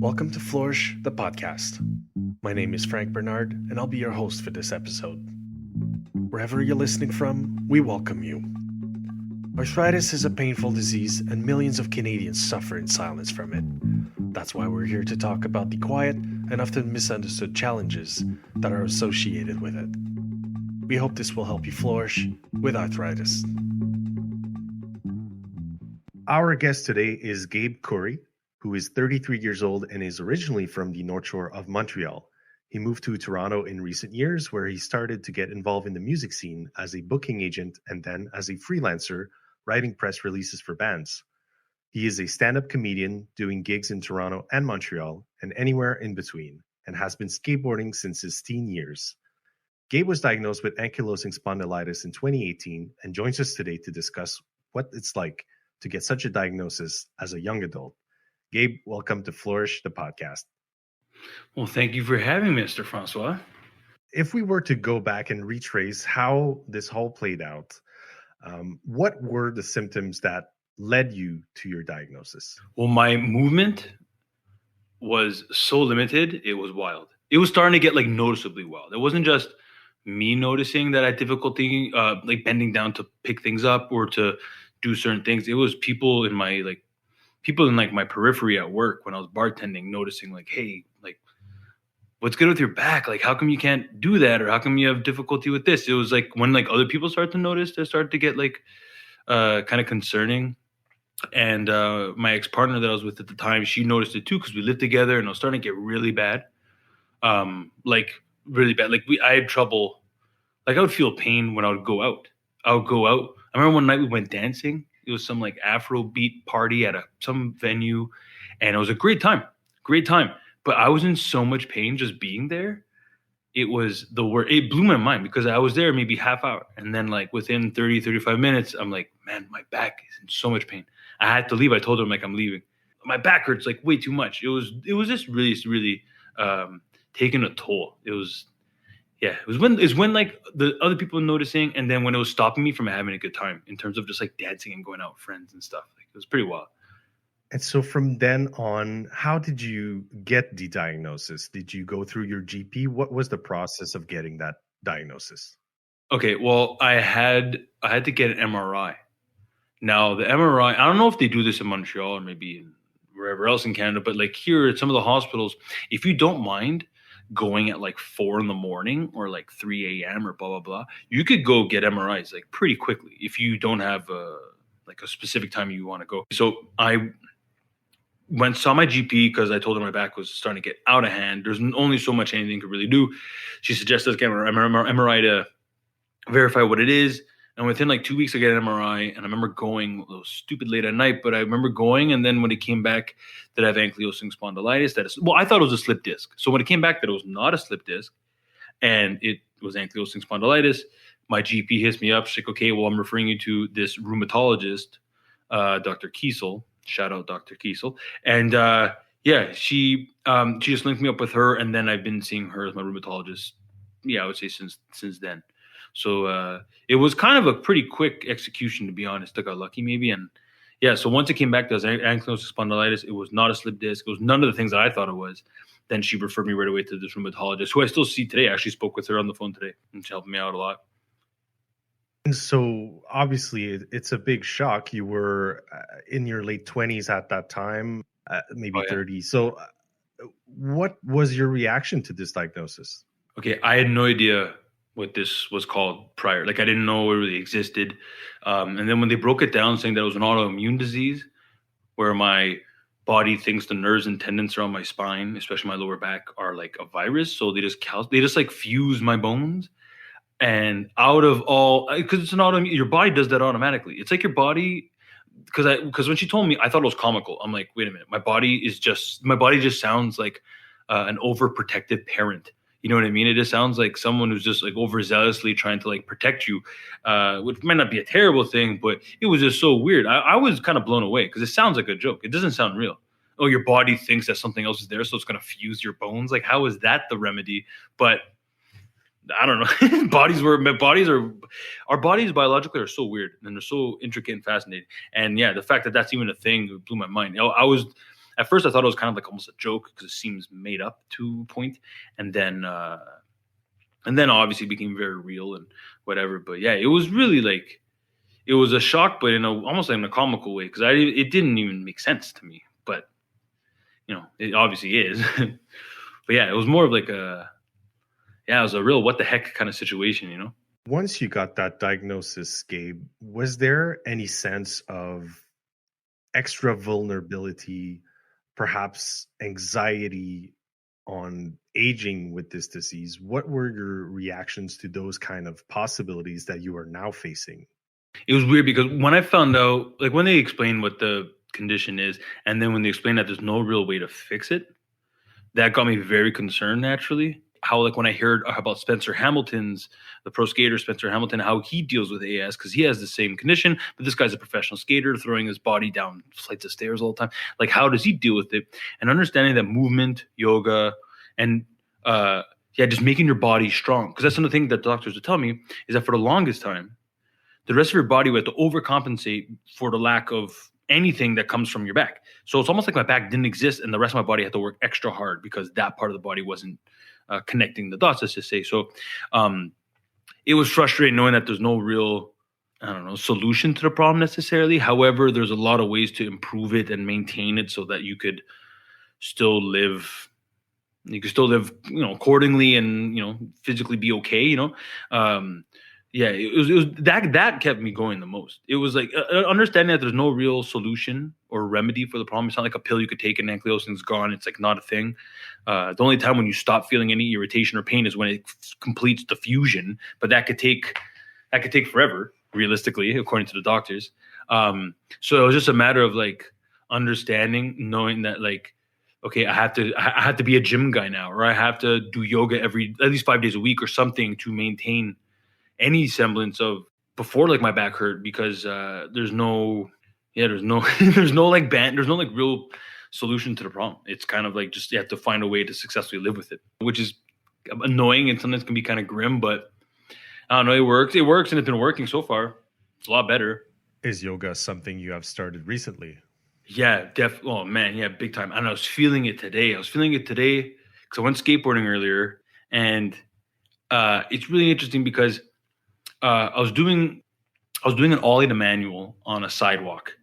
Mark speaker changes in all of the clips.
Speaker 1: Welcome to Flourish, the podcast. My name is Frank Bernard, and I'll be your host for this episode. Wherever you're listening from, we welcome you. Arthritis is a painful disease, and millions of Canadians suffer in silence from it. That's why we're here to talk about the quiet and often misunderstood challenges that are associated with it. We hope this will help you flourish with arthritis. Our guest today is Gabe Koury, who is 33 years old and is originally from the North Shore of Montreal. He moved to Toronto in recent years, where he started to get involved in the music scene as a booking agent and then as a freelancer, writing press releases for bands. He is a stand-up comedian doing gigs in Toronto and Montreal and anywhere in between, and has been skateboarding since his teen years. Gabe was diagnosed with ankylosing spondylitis in 2018 and joins us today to discuss what it's like to get such a diagnosis as a young adult. Gabe, welcome to Flourish, the podcast.
Speaker 2: Well, thank you for having me, Mr. Francois.
Speaker 1: If we were to go back and retrace how this all played out, what were the symptoms that led you to your diagnosis?
Speaker 2: Well, my movement was so limited, it was wild. It was starting to get noticeably wild. It wasn't just me noticing that I had difficulty bending down to pick things up or to do certain things. It was people in my my periphery at work when I was bartending noticing hey, what's good with your back? How come you can't do that? Or how come you have difficulty with this? It was when other people start to notice, they start to get kind of concerning. And my ex-partner that I was with at the time, she noticed it too, because we lived together and it was starting to get really bad. Really bad. I had trouble. I would feel pain when I would go out. I remember one night we went dancing. It was some Afrobeat party at some venue, and it was a great time. But I was in so much pain just being there. It was the worst. It blew my mind because I was there maybe half hour, and then within 30, 35 minutes, I'm man, my back is in so much pain. I had to leave. I told her I'm leaving. My back hurts way too much. It was just really taking a toll. It was when the other people were noticing, and then when it was stopping me from having a good time in terms of just dancing and going out with friends and stuff. It was pretty wild.
Speaker 1: And so from then on, how did you get the diagnosis? Did you go through your GP? What was the process of getting that diagnosis?
Speaker 2: Okay, well, I had to get an MRI. Now, the MRI, I don't know if they do this in Montreal or maybe wherever else in Canada, but here at some of the hospitals, if you don't mind going at 4 a.m. or 3 a.m. or blah, blah, blah, you could go get MRIs pretty quickly if you don't have a specific time you want to go. So I saw my GP because I told her my back was starting to get out of hand. There's only so much anything could really do. She suggested getting an MRI to verify what it is. And within 2 weeks, I get an MRI. And I remember going a little stupid late at night, but I remember going. And then when it came back that I have ankylosing spondylitis, I thought it was a slip disc. So when it came back that it was not a slip disc and it was ankylosing spondylitis, my GP hits me up. She's okay, well, I'm referring you to this rheumatologist, Dr. Kiesel. Shout out Dr. Kiesel. And she just linked me up with her. And then I've been seeing her as my rheumatologist, I would say since then. So it was kind of a pretty quick execution, to be honest. I got lucky maybe. And so once it came back to ankylosing spondylitis, it was not a slip disc. It was none of the things that I thought it was. Then she referred me right away to this rheumatologist, who I still see today. I actually spoke with her on the phone today, and she helped me out a lot.
Speaker 1: And so obviously it's a big shock. You were in your late 20s at that time, maybe 30. So what was your reaction to this diagnosis?
Speaker 2: Okay, I had no idea what this was called prior. I didn't know it really existed. And then when they broke it down saying that it was an autoimmune disease where my body thinks the nerves and tendons around my spine, especially my lower back, are a virus. So they just fuse my bones. And out of all, because it's an autoimmune, your body does that automatically. It's your body, because when she told me, I thought it was comical. I'm wait a minute, my body just sounds like an overprotective parent. You know what I mean? It just sounds like someone who's just overzealously trying to protect you, which might not be a terrible thing, but it was just so weird. I was kind of blown away because it sounds like a joke. It doesn't sound real. Oh, your body thinks that something else is there, so it's going to fuse your bones. How is that the remedy? But I don't know. Our bodies biologically are so weird and they're so intricate and fascinating. And yeah, the fact that that's even a thing blew my mind. At first I thought it was kind of like almost a joke because it seems made up to a point. And then, obviously it became very real and whatever. But yeah, it was really like, it was a shock, but almost like in a comical way because it didn't even make sense to me. But it obviously is. But yeah, it was more of like it was a real what the heck kind of situation.
Speaker 1: Once you got that diagnosis, Gabe, was there any sense of extra vulnerability, perhaps anxiety on aging with this disease? What were your reactions to those kind of possibilities that you are now facing?
Speaker 2: It was weird because when I found out, like when they explained what the condition is, and then when they explained that there's no real way to fix it, that got me very concerned naturally. How like when I heard about the pro skater Spencer Hamilton, how he deals with AS because he has the same condition, but this guy's a professional skater throwing his body down flights of stairs all the time. Like how does he deal with it? And understanding that movement, yoga, and just making your body strong. Because that's another thing that doctors would tell me is that for the longest time, the rest of your body would have to overcompensate for the lack of anything that comes from your back. So it's almost like my back didn't exist and the rest of my body had to work extra hard because that part of the body wasn't connecting the dots, let's just say. So it was frustrating knowing that there's no real, solution to the problem necessarily. However, there's a lot of ways to improve it and maintain it so that you could still live, accordingly and, physically be okay, it was that kept me going the most. It was like understanding that there's no real solution or remedy for the problem. It's not like a pill you could take and ankylosing's gone. It's like not a thing. The only time when you stop feeling any irritation or pain is when it completes the fusion, but that could take forever, realistically, according to the doctors. So it was just a matter of like understanding, knowing that like, okay, I have to be a gym guy now, or I have to do yoga at least 5 days a week or something to maintain any semblance of before like my back hurt because there's no there's no like real solution to the problem. It's kind of like just you have to find a way to successfully live with it, which is annoying and sometimes can be kind of grim, but I don't know, it works and it's been working so far. It's a lot better.
Speaker 1: Is yoga something you have started recently?
Speaker 2: Yeah, oh man, yeah, big time. And I was feeling it today because I went skateboarding earlier, and it's really interesting because I was doing an ollie to manual on a sidewalk.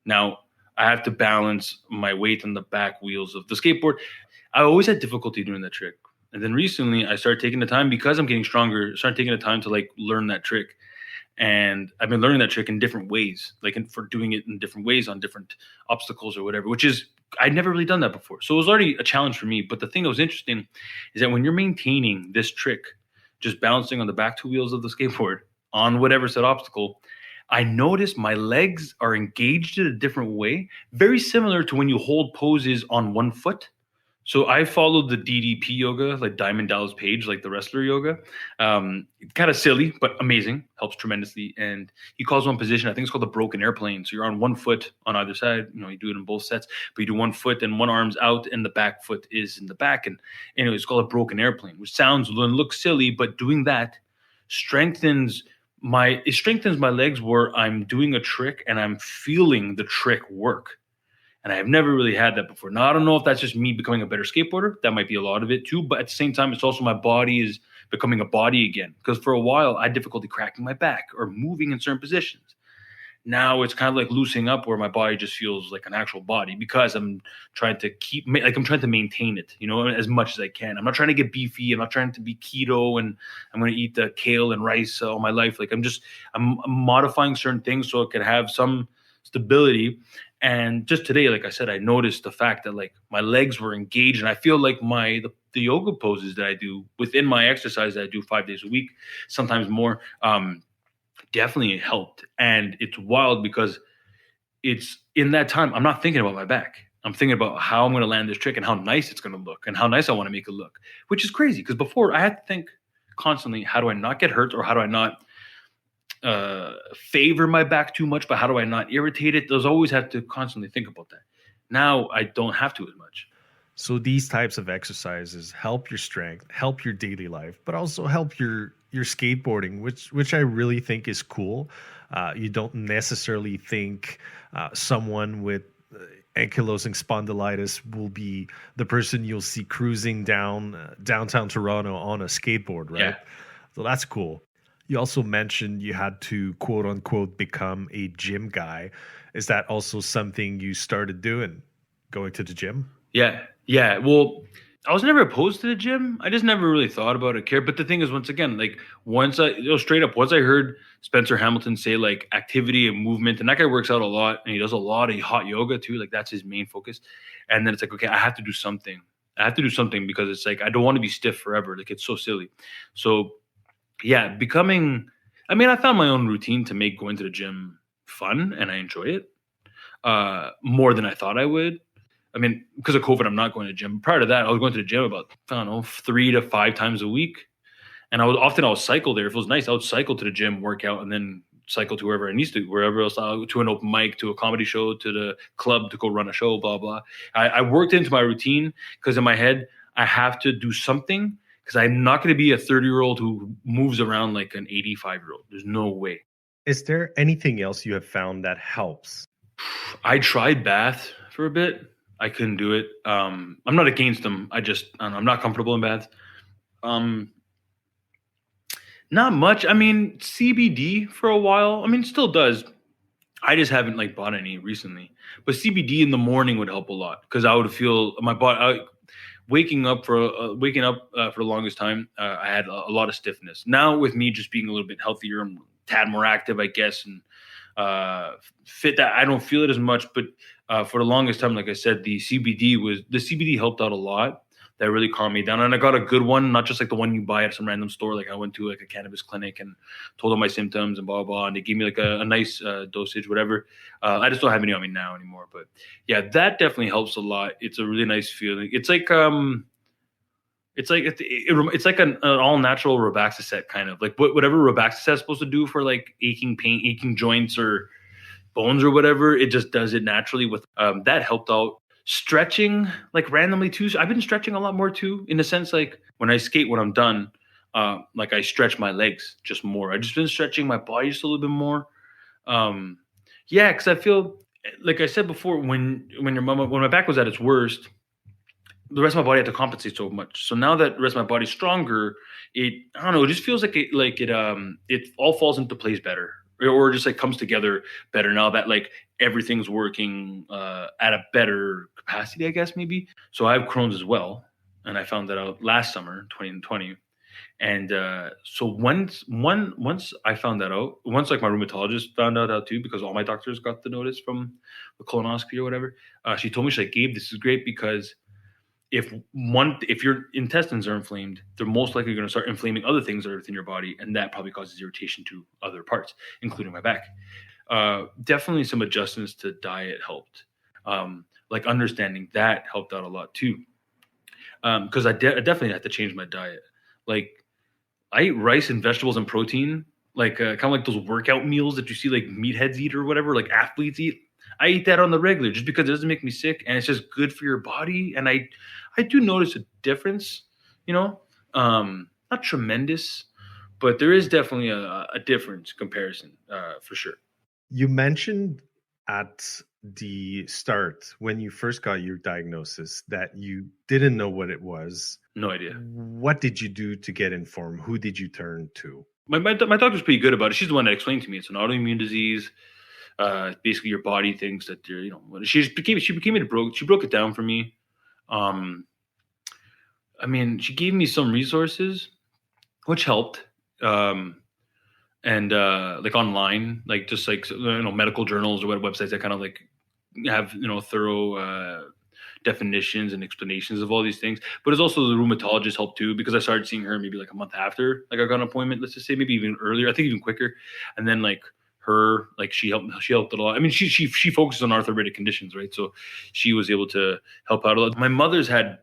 Speaker 2: Now I have to balance my weight on the back wheels of the skateboard. I always had difficulty doing that trick. And then recently I started taking the time because I'm getting stronger, started taking the time to like learn that trick. And I've been learning that trick in different ways, like for doing it in different ways on different obstacles or whatever, which is, I'd never really done that before. So it was already a challenge for me. But the thing that was interesting is that when you're maintaining this trick, just balancing on the back two wheels of the skateboard on whatever said obstacle, I noticed my legs are engaged in a different way, very similar to when you hold poses on one foot. So I followed the DDP yoga, like Diamond Dallas Page, like the wrestler yoga. Kind of silly, but amazing, helps tremendously. And he calls one position, I think it's called the broken airplane. So you're on one foot on either side. You do it in both sets, but you do one foot and one arm's out and the back foot is in the back. And anyway, it's called a broken airplane, which sounds and looks silly, but doing that strengthens my legs where I'm doing a trick and I'm feeling the trick work. And I have never really had that before. Now, I don't know if that's just me becoming a better skateboarder. That might be a lot of it too. But at the same time, it's also my body is becoming a body again. Because for a while, I had difficulty cracking my back or moving in certain positions. Now it's kind of like loosening up where my body just feels like an actual body because I'm trying to maintain it, as much as I can. I'm not trying to get beefy. I'm not trying to be keto and I'm going to eat the kale and rice all my life. Like I'm modifying certain things so it can have some stability. And just today, like I said, I noticed the fact that like my legs were engaged, and I feel like the yoga poses that I do within my exercise that I do 5 days a week, sometimes more, definitely helped. And it's wild because it's in that time, I'm not thinking about my back. I'm thinking about how I'm going to land this trick and how nice it's going to look and how nice I want to make it look, which is crazy because before I had to think constantly, how do I not get hurt or how do I not favor my back too much, but how do I not irritate it? Those always have to constantly think about that. Now I don't have to as much.
Speaker 1: So these types of exercises help your strength, help your daily life, but also help your skateboarding, which I really think is cool. You don't necessarily think someone with ankylosing spondylitis will be the person you'll see cruising down downtown Toronto on a skateboard,
Speaker 2: Yeah.
Speaker 1: right? So that's cool. You also mentioned you had to quote unquote become a gym guy. Is that also something you started doing, going to the gym?
Speaker 2: Yeah. Yeah. Well, I was never opposed to the gym. I just never really thought about it, care. But the thing is, once again, like straight up, once I heard Spencer Hamilton say like activity and movement, and that guy works out a lot and he does a lot of hot yoga too. Like that's his main focus. And then it's like, okay, I have to do something. I have to do something because it's like, I don't want to be stiff forever. Like it's so silly. So yeah, I mean, I found my own routine to make going to the gym fun and I enjoy it more than I thought I would. I mean, because of COVID, I'm not going to the gym. Prior to that, I was going to the gym about, I don't know, 3 to 5 times a week. And I'll cycle there. If it was nice, I would cycle to the gym, work out, and then cycle to wherever I need to, wherever else, I'll go to an open mic, to a comedy show, to the club to go run a show, blah, blah. I worked into my routine because in my head, I have to do something because I'm not going to be a 30-year-old who moves around like an 85-year-old. There's no way.
Speaker 1: Is there anything else you have found that helps?
Speaker 2: I tried bath for a bit. I couldn't do it. I'm not against them. I don't know, I'm not comfortable in baths. Um, Not much. I mean, CBD for a while. I mean, it still does. I just haven't like bought any recently. But CBD in the morning would help a lot because I would feel my body waking up for the longest time. I had a lot of stiffness. Now with me just being a little bit healthier, I'm a tad more active, I guess, and fit that I don't feel it as much. But for the longest time, like I said, the CBD helped out a lot. That really calmed me down, and I got a good one, not just like the one you buy at some random store. Like I went to like a cannabis clinic and told them my symptoms and blah blah, and they gave me like a nice dosage, whatever. I just don't have any on me now anymore, but yeah, that definitely helps a lot. It's a really nice feeling. It's like an all natural Robaxacet kind of like whatever Robaxacet is supposed to do for like aching pain, aching joints or bones or whatever. It just does it naturally. With that helped out. Stretching like randomly too. So I've been stretching a lot more too, in the sense like when I skate, when I'm done, like I stretch my legs just more. I just been stretching my body just a little bit more. Um, yeah, because I feel like I said before, when my back was at its worst, the rest of my body had to compensate so much. So now that the rest of my body's stronger, I don't know, it just feels like it all falls into place better, or just like comes together better now that like everything's working at a better capacity, I guess maybe. So I have Crohn's as well, and I found that out last summer, 2020. And so once I found that out, once like my rheumatologist found out too, because all my doctors got the notice from the colonoscopy or whatever, she told me, she's like, Gabe, this is great because if your intestines are inflamed, they're most likely going to start inflaming other things that are within your body, and that probably causes irritation to other parts, including my back. Definitely some adjustments to diet helped. Like understanding that helped out a lot too. Because I definitely had to change my diet. Like I eat rice and vegetables and protein, like kind of like those workout meals that you see like meatheads eat or whatever, like athletes eat. I eat that on the regular just because it doesn't make me sick and it's just good for your body. And I do notice a difference, you know, not tremendous, but there is definitely a difference comparison for sure.
Speaker 1: You mentioned at the start when you first got your diagnosis that you didn't know what it was.
Speaker 2: No idea.
Speaker 1: What did you do to get informed? Who did you turn to?
Speaker 2: My doctor's pretty good about it. She's the one that explained to me it's an autoimmune disease. Basically, your body thinks that you're, she became it broke. She broke it down for me. I mean, she gave me some resources, which helped. And like online, like just like medical journals or websites that kind of like have thorough definitions and explanations of all these things. But it's also the rheumatologist helped too, because I started seeing her maybe like a month after like I got an appointment. Let's just say maybe even earlier. I think even quicker. And then like her, like she helped a lot. I mean, she focuses on arthritic conditions, right? So she was able to help out a lot. My mother's had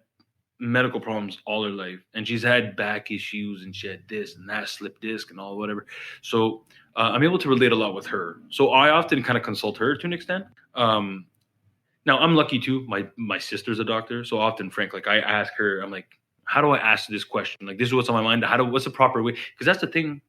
Speaker 2: medical problems all her life, and she's had back issues, and she had this and that, slip disc and all whatever. So I'm able to relate a lot with her. So I often kind of consult her to an extent. Now I'm lucky too. My sister's a doctor, so often, Frank, like I ask her, I'm like, how do I ask this question? Like this is what's on my mind. What's the proper way? Because that's the thing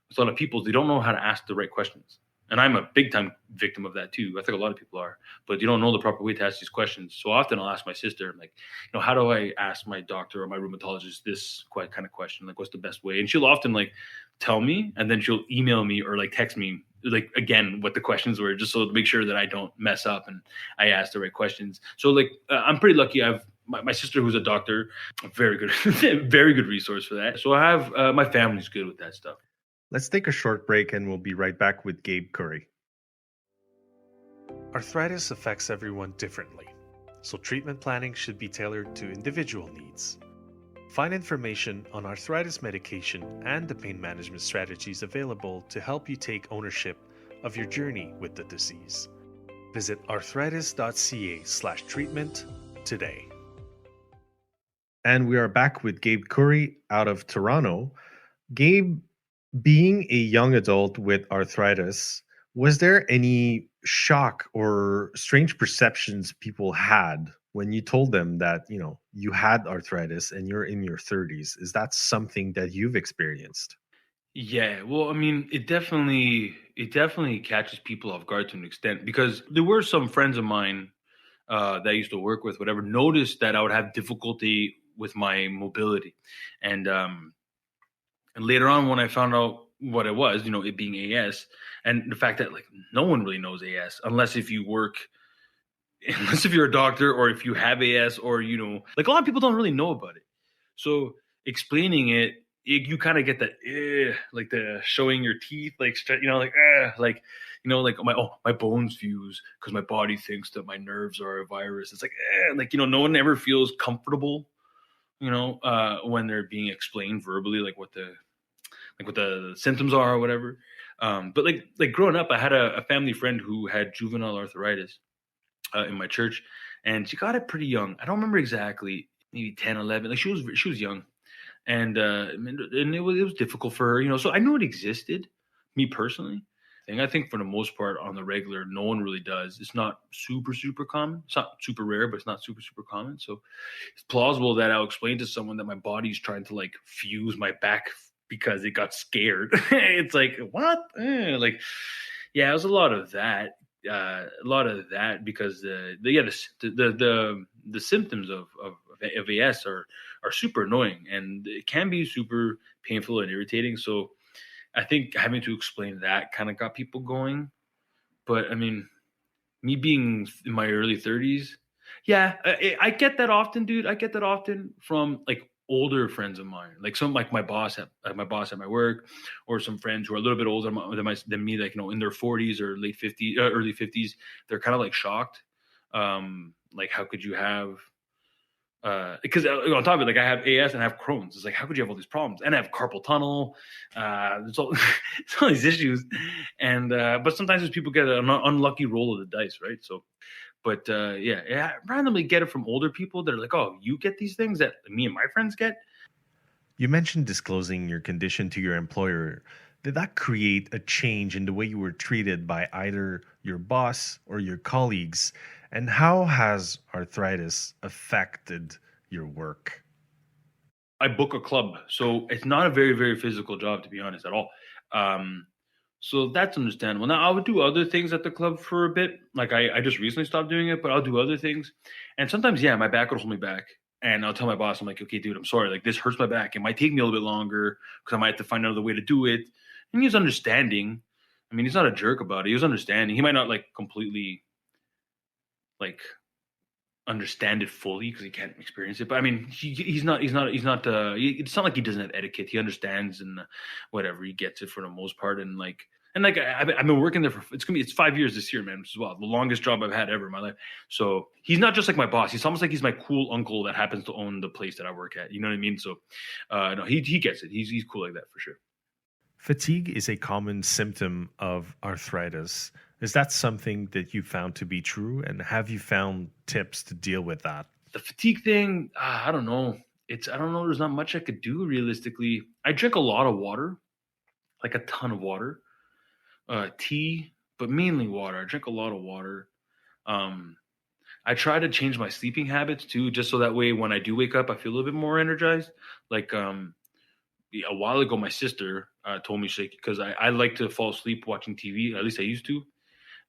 Speaker 2: with a lot of people, they don't know how to ask the right questions. And I'm a big time victim of that too. I think a lot of people are, but you don't know the proper way to ask these questions. So often I'll ask my sister, I'm like, how do I ask my doctor or my rheumatologist this kind of question? Like, what's the best way? And she'll often like tell me, and then she'll email me or like text me like again what the questions were, just so to make sure that I don't mess up and I ask the right questions. So like I'm pretty lucky. I've my sister who's a doctor, a very good, very good resource for that. So I have my family's good with that stuff.
Speaker 1: Let's take a short break and we'll be right back with Gabe Koury. Arthritis affects everyone differently, so treatment planning should be tailored to individual needs. Find information on arthritis medication and the pain management strategies available to help you take ownership of your journey with the disease. Visit arthritis.ca/treatment today. And we are back with Gabe Koury out of Toronto. Gabe, being a young adult with arthritis, was there any shock or strange perceptions people had when you told them that, you had arthritis and you're in your 30s? Is that something that you've experienced?
Speaker 2: Yeah, well, I mean, it definitely catches people off guard to an extent because there were some friends of mine that I used to work with, whatever, noticed that I would have difficulty with my mobility, and later on when I found out what it was, it being AS, and the fact that like no one really knows AS unless if you work, unless if you're a doctor or if you have AS, or like a lot of people don't really know about it. So explaining it, you kind of get that, like the showing your teeth, like like my bones fuse because my body thinks that my nerves are a virus. It's like, no one ever feels comfortable, when they're being explained verbally, like what the symptoms are or whatever. But like growing up, I had a family friend who had juvenile arthritis in my church, and she got it pretty young. I don't remember exactly, maybe 10, 11. Like she was young, and it was difficult for her, So I knew it existed, me personally. And I think for the most part, on the regular, no one really does. It's not super super common. It's not super rare, but it's not super super common. So it's plausible that I'll explain to someone that my body's trying to like fuse my back because it got scared. It's like what? Like, yeah, it was a lot of that. Because the symptoms of AS are super annoying, and it can be super painful and irritating. So I think having to explain that kind of got people going. But I mean, me being in my early 30s, yeah, I get that often, dude. I get that often from like older friends of mine, like some like my boss at my work, or some friends who are a little bit older than me, like in their 40s or late 50s, early 50s. They're kind of like shocked, like how could you have because on top of it, like I have AS and I have Crohn's. It's like, how could you have all these problems? And I have carpal tunnel. There's all, there's all these issues, and but sometimes people get an unlucky roll of the dice, right? So, but yeah, I randomly get it from older people. They're like, "Oh, you get these things that me and my friends get."
Speaker 1: You mentioned disclosing your condition to your employer. Did that create a change in the way you were treated by either your boss or your colleagues? And how has arthritis affected your work?
Speaker 2: I book a club, so it's not a very very physical job, to be honest, at all. Um, So that's understandable. Now I would do other things at the club for a bit. Like I just recently stopped doing it, but I'll do other things. And sometimes, yeah, my back would hold me back. And I'll tell my boss, I'm like, okay, dude, I'm sorry. Like this hurts my back. It might take me a little bit longer because I might have to find another way to do it. And he's understanding. I mean, he's not a jerk about it. He was understanding. He might not like completely like understand it fully because he can't experience it. But I mean, it's not like he doesn't have etiquette. He understands and whatever. He gets it for the most part. And I've been working there for it's 5 years this year, man, which is the longest job I've had ever in my life. So he's not just like my boss. He's almost like he's my cool uncle that happens to own the place that I work at. You know what I mean? So no, he gets it. He's cool like that for sure.
Speaker 1: Fatigue is a common symptom of arthritis. Is that something that you found to be true? And have you found tips to deal with that?
Speaker 2: The fatigue thing, I don't know. I don't know. There's not much I could do realistically. I drink a lot of water, like a ton of water, tea, but mainly water. I drink a lot of water. Um, I try to change my sleeping habits too, just so that way when I do wake up, I feel a little bit more energized. Like a while ago, my sister told me, she's like, because I like to fall asleep watching TV. At least I used to.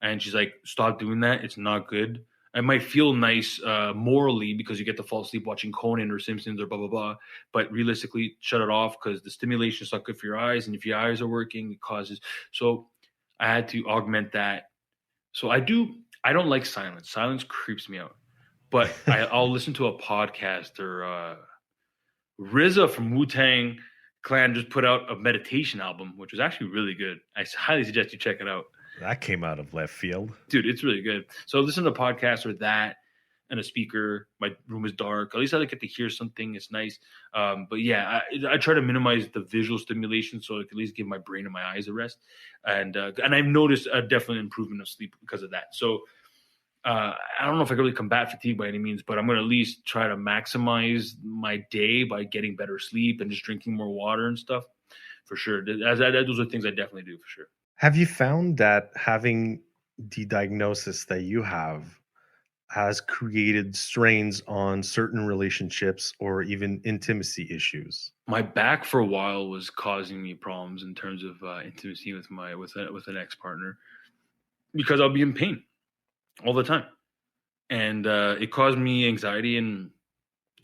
Speaker 2: And she's like, stop doing that. It's not good. It might feel nice morally because you get to fall asleep watching Conan or Simpsons or blah, blah, blah. But realistically, shut it off because the stimulation is not good for your eyes. And if your eyes are working, it causes. So I had to augment that. So I don't like silence. Silence creeps me out. But I'll listen to a podcast or RZA from Wu-Tang Clan just put out a meditation album, which was actually really good. I highly suggest you check it out.
Speaker 1: That came out of left field.
Speaker 2: Dude, it's really good. So listen to podcasts or that and a speaker. My room is dark. At least I get to hear something. It's nice. But yeah, I try to minimize the visual stimulation so I can at least give my brain and my eyes a rest. And I've noticed a definite improvement of sleep because of that. So I don't know if I can really combat fatigue by any means, but I'm going to at least try to maximize my day by getting better sleep and just drinking more water and stuff for sure. Those are things I definitely do for sure.
Speaker 1: Have you found that having the diagnosis that you have has created strains on certain relationships or even intimacy issues?
Speaker 2: My back for a while was causing me problems in terms of intimacy with an ex-partner because I'll be in pain all the time. And it caused me anxiety and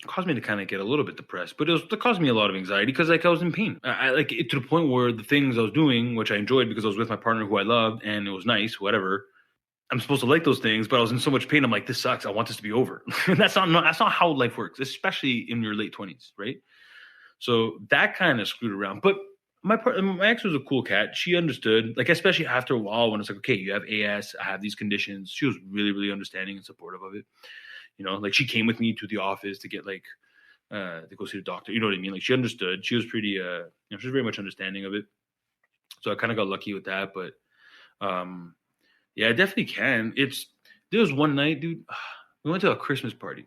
Speaker 2: caused me to kind of get a little bit depressed, but it caused me a lot of anxiety because like I was in pain. I like it to the point where the things I was doing, which I enjoyed because I was with my partner who I loved and it was nice, whatever. I'm supposed to like those things, but I was in so much pain. I'm like, this sucks. I want this to be over. That's not how life works, especially in your late 20s, right? So that kind of screwed around. But my ex was a cool cat. She understood, like especially after a while when it's like, okay, you have AS, I have these conditions. She was really, really understanding and supportive of it. You know, like she came with me to the office to get like to go see the doctor. You know what I mean? Like she understood. She was pretty she was very much understanding of it. So I kind of got lucky with that. But yeah, I definitely can. There was one night, dude, we went to a Christmas party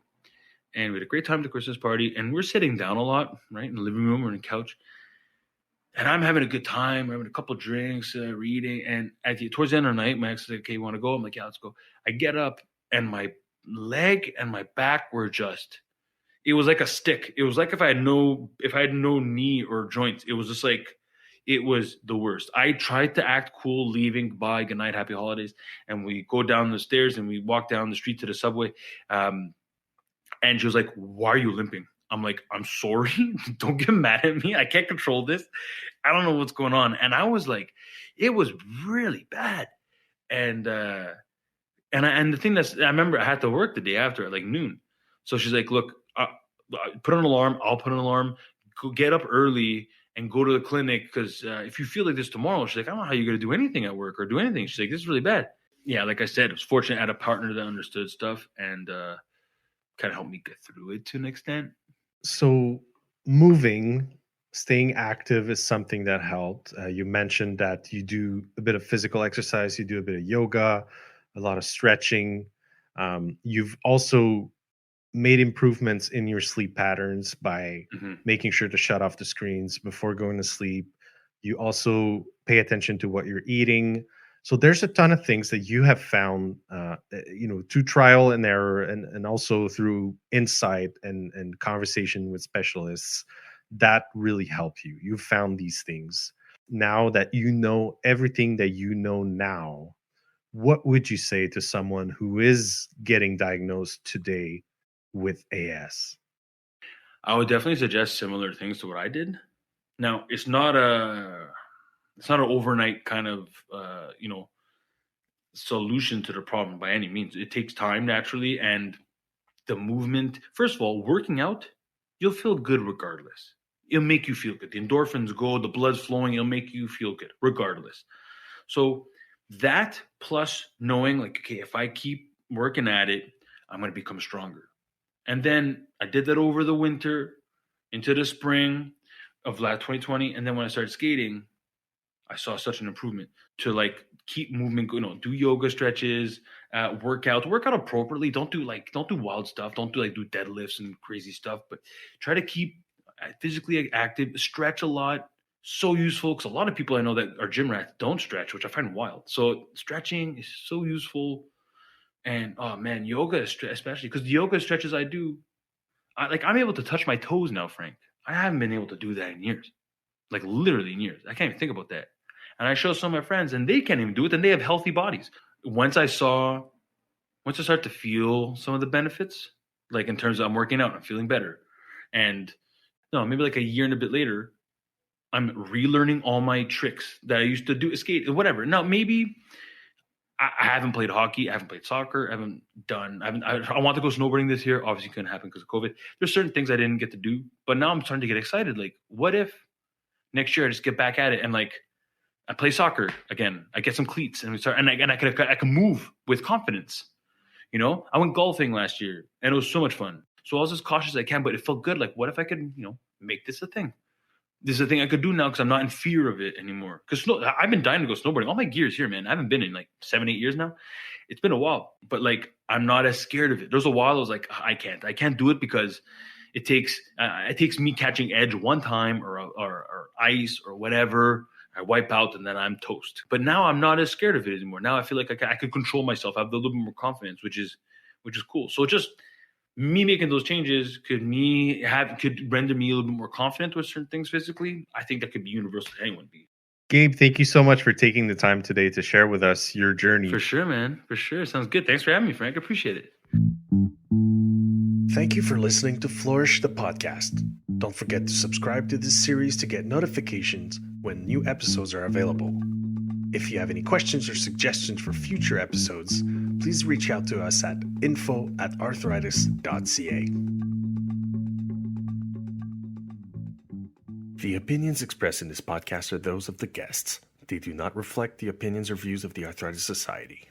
Speaker 2: and we had a great time at the Christmas party and we're sitting down a lot, right? In the living room or on the couch. And I'm having a good time. We're having a couple of drinks, reading. And towards the end of the night, my ex is like, okay, you want to go? I'm like, yeah, let's go. I get up and my leg and my back were it was like a stick. It was like if I had no knee or joints, it was just like, it was the worst. I tried to act cool, leaving, bye, good night, happy holidays. And we go down the stairs and we walk down the street to the subway. And she was like, why are you limping? I'm like, I'm sorry. Don't get mad at me. I can't control this. I don't know what's going on. And I was like, it was really bad. And the thing I remember I had to work the day after at like noon. So she's like, look, put an alarm. I'll put an alarm. Go get up early and go to the clinic because if you feel like this tomorrow, she's like, I don't know how you're going to do anything at work or do anything. She's like, this is really bad. Yeah, like I said, I was fortunate I had a partner that understood stuff and kind of helped me get through it to an extent.
Speaker 1: So staying active is something that helped. You mentioned that you do a bit of physical exercise, you do a bit of yoga, a lot of stretching. You've also made improvements in your sleep patterns by making sure to shut off the screens before going to sleep. You also pay attention to what you're eating. So there's a ton of things that you have found, through trial and error and also through insight and conversation with specialists that really help you. You've found these things. Now that you know everything that you know now, what would you say to someone who is getting diagnosed today with AS?
Speaker 2: I would definitely suggest similar things to what I did. Now, it's not an overnight kind of solution to the problem by any means. It takes time naturally, and the movement. First of all, working out, you'll feel good regardless. It'll make you feel good. The endorphins go, the blood's flowing. It'll make you feel good regardless. So that plus knowing like, okay, if I keep working at it, I'm going to become stronger. And then I did that over the winter into the spring of last 2020. And then when I started skating, I saw such an improvement to like keep movement, do yoga stretches, work out appropriately. Don't do wild stuff. Don't do deadlifts and crazy stuff, but try to keep physically active, stretch a lot. So useful because a lot of people I know that are gym rats don't stretch, which I find wild. So stretching is so useful. And oh man, yoga, especially because the yoga stretches I do, I'm able to touch my toes now, Frank. I haven't been able to do that in years, like literally in years. I can't even think about that. And I show some of my friends, and they can't even do it, and they have healthy bodies. Once I start to feel some of the benefits, like in terms of I'm working out, I'm feeling better, and no, maybe like a year and a bit later, I'm relearning all my tricks that I used to do, skate, whatever. Now maybe I haven't played hockey, I haven't played soccer, I want to go snowboarding this year. Obviously, couldn't happen because of COVID. There's certain things I didn't get to do, but now I'm starting to get excited. Like, what if next year I just get back at it and like I play soccer again? I get some cleats and we start, and I can move with confidence. I went golfing last year and it was so much fun. So I was as cautious as I can, but it felt good. Like, what if I could, make this a thing? This is a thing I could do now because I'm not in fear of it anymore. Because I've been dying to go snowboarding. All my gear's here, man. I haven't been in like 7-8 years now. It's been a while, but like I'm not as scared of it. There's a while I was like, I can't do it because it takes me catching edge one time or ice or whatever. I wipe out and then I'm toast. But now I'm not as scared of it anymore. Now I feel like I could control myself. I have a little bit more confidence, which is cool. So just me making those changes could render me a little bit more confident with certain things physically. I think that could be universal to anyone.
Speaker 1: Gabe, thank you so much for taking the time today to share with us your journey.
Speaker 2: For sure, man. For sure. Sounds good. Thanks for having me, Frank. I appreciate it.
Speaker 1: Thank you for listening to Flourish the Podcast. Don't forget to subscribe to this series to get notifications when new episodes are available. If you have any questions or suggestions for future episodes, please reach out to us at info@arthritis.ca. The opinions expressed in this podcast are those of the guests. They do not reflect the opinions or views of the Arthritis Society.